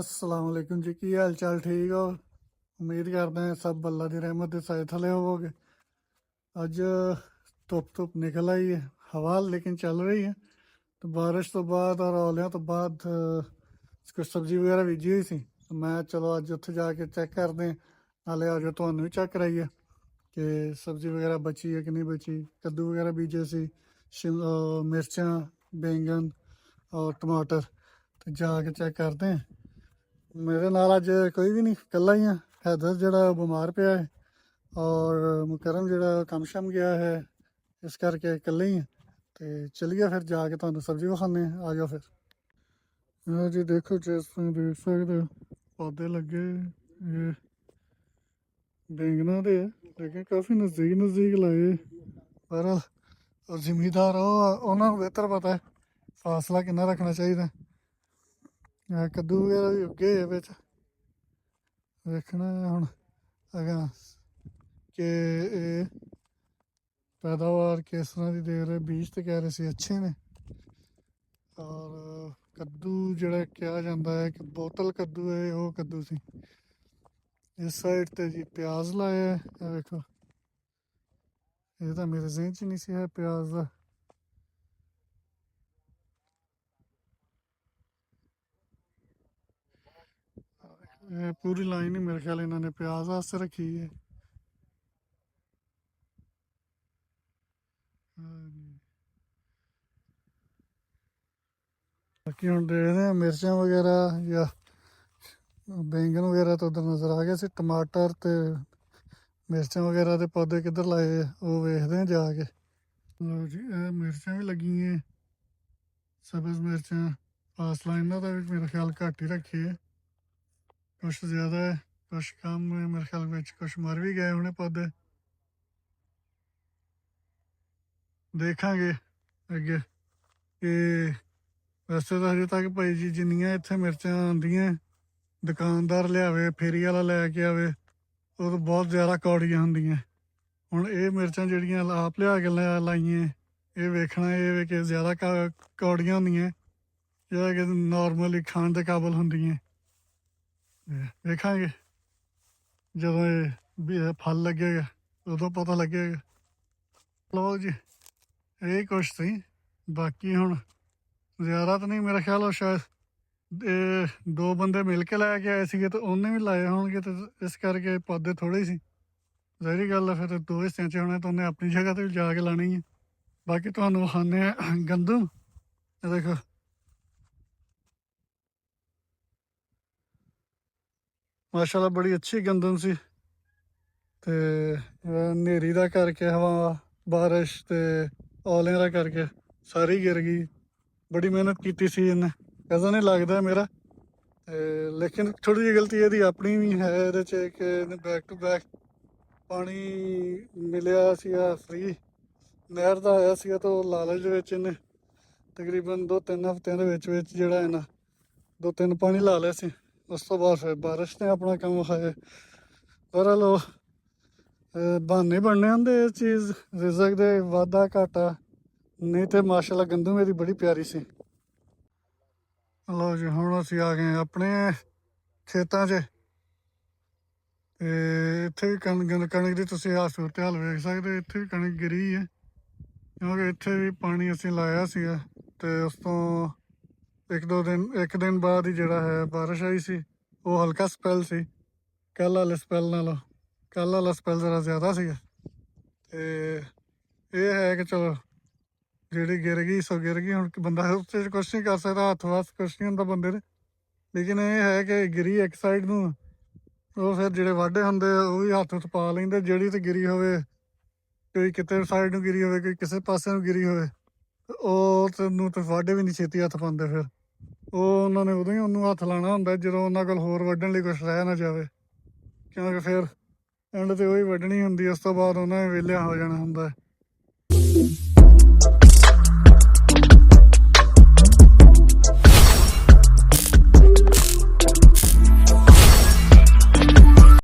अस्सलाम वालेकुम जी। की हाल चाल? ठीक हो? उम्मीद करते हैं सब अल्लाह की रहमत के साए थले होवोगे। अज धुप निकल आई है, हवा लेकिन चल रही है। तो बारिश तो बाद और ओलियां तो बाद कुछ सब्जी वगैरह बीजी हुई सी। तो मैं चलो अज उत्थे जाके चेक करते हैं, नाले अज तुहानू भी चेक कराइए कि सब्जी वगैरह बची है कि नहीं बची। कद्दू वगैरह बीजे सी, मिर्चां, बैंगन और टमाटर। तो जाके चेक करते हैं। मेरे नाल अज कोई भी नहीं, कला ही हाँ। हैदर जड़ा बीमार पिया है और मुकरम जड़ा कम शम गया है, इस करके कले ही हैं। तो चलिए फिर जाके तुहानू सब्जी विखाने। आ जाओ फिर। हाँ जी, देखो जिस तरह देख सकते हो पौधे लगे ये बैंगना दे है, लेकिन काफ़ी नज़दीक नज़दीक लाए। पर और जिमीदार उन्होंने बेहतर पता है फासला कितना रखना चाहिए। कद्दू वगैरह भी उगे है बिच, देखना हूँ अगर कि पैदावार किस तरह की दे रहे। बीज तो कह रहे थे अच्छे ने। और कद्दू जड़ा कहा जाता है कि बोतल कद्दू है, वो कद्दू सी। इस साइड ते जी प्याज लाया है, देखो ये तो मेरे जहन च नहीं सी है प्याज का। पूरी लाइन ही मेरे ख्याल इन्होंने प्याज वास्ते रखी है। बाकी हम देखते हैं मिर्चा वगैरह या बैंगन वगैरह तो उधर नज़र आ गया सी। टमाटर तो मिर्चा वगैरह के पौधे किधर लाए वो वेखते हैं जाके। लो जी, मिर्चा भी लगी हैं, सब्ज़ मिर्चा। फासला इन्हों का भी मेरे ख्याल घट ही रखे है, कुछ ज़्यादा है कुछ कम है। मेरे ख्याल में कुछ मर भी गए होने पौधे। देखांगे अगे कि वैसे तो हजे तक भाई जी जिन्नियां इत्थे मिर्चां आंदियां दुकानदार लियावे, फेरी वाला लैके आवे, वो तो बहुत ज़्यादा कौड़ियां होंदियां। हुण ये मिर्चां जिहड़ियां आप लिया के लाइयां, ये वेखना ये कि ज़्यादा कौड़ियां होंदियां या कि नॉर्मली खाण दे काबल होंदियां। वेखांगे जदों ये फल लगेगा उदों पता लगेगा। लो जी, यही कुछ सी। बाकी हुण ज़्यादा तो नहीं, मेरा ख्याल शायद दो बंदे मिल के लैके आए थे तो उन्हें भी लाए होंगे, तो इस करके पौधे थोड़े सी। ज़ाहिर गल है फिर दो हिस्सों च होने तो उन्हें अपनी जगह तो जाके लानी है। बाकी तुहानू विखाने गंदम, देखो माशाल्लाह बड़ी अच्छी गंदम सी। ते नेरी दा करके हवा बारिश ते ओलें दा करके सारी गिर गई। बड़ी मेहनत की सी इन्हें, ऐसा नहीं लगता मेरा। लेकिन थोड़ी जी गलती यदि अपनी भी है ये कि बैक टू बैक पानी मिलिया सीगा फ्री नहर का आया सीगा, तो लालच दे इन्हें तकरीबन 2-3 हफ्तियां दे जिहड़ा है ना 2-3 पानी ला लिया सी। उस तो बाद फिर बारिश ने अपना काम विखाया। पर लो बहाने बनने होंदे इस चीज़ रिजक दे, वाधा घाटा। नहीं तो माशाल्लाह गंदम मेरी बड़ी प्यारी सी। लो जी, हुण असीं आ गए अपने खेतां 'च। ते इत्थे भी कणक दी तुसीं सूरत हाल वेख सकदे। इत्थे भी कणक गिरी है क्योंकि इत्थे भी पानी असीं लाया सीगा। ते उस तो एक दिन बाद ही जिहड़ा है बारिश आई सी। वो हल्का स्पैल सी कल वाले स्पैल नालों। कल वाला स्पैल ज़रा ज़्यादा सीगा। ते ये है कि चलो जिहड़ी गिर गई सो गिर गई, हुण बंदा उस च कुछ नहीं कर सकदा, हत्थ वस कुछ नहीं होंदा बंदे दे। लेकिन ये है कि गिरी एक साइड नूं, ਉਹ ਫਿਰ ਜਿਹੜੇ ਵਾਢੇ ਹੁੰਦੇ ਉਹ ਵੀ ਹੱਥ ਹੁੱਥ ਪਾ ਲੈਂਦੇ। ਜਿਹੜੀ ਤੇ ਗਿਰੀ ਹੋਵੇ ਕੋਈ ਕਿਤੇ ਸਾਈਡ ਨੂੰ ਗਿਰੀ ਹੋਵੇ ਕੋਈ ਕਿਸੇ ਪਾਸੇ ਨੂੰ ਗਿਰੀ ਹੋਵੇ, ਉਹ ਤੈਨੂੰ ਤੇ ਵਾਢੇ ਵੀ ਨਹੀਂ ਛੇਤੀ ਹੱਥ ਪਾਉਂਦੇ। ਫਿਰ ਉਹ ਉਹਨਾਂ ਨੇ ਉਦੋਂ ਹੀ ਉਹਨੂੰ ਹੱਥ ਲਾਉਣਾ ਹੁੰਦਾ ਜਦੋਂ ਉਹਨਾਂ ਕੋਲ ਹੋਰ ਵੱਢਣ ਲਈ ਕੁਛ ਰਹਿ ਨਾ ਜਾਵੇ, ਕਿਉਂਕਿ ਫਿਰ ਐਂਡ ਤੇ ਉਹੀ ਵੱਢਣੀ ਹੁੰਦੀ। ਉਸ ਤੋਂ ਬਾਅਦ ਉਹਨਾਂ ਨੇ ਵਿਹਲਿਆ ਹੋ ਜਾਣਾ ਹੁੰਦਾ।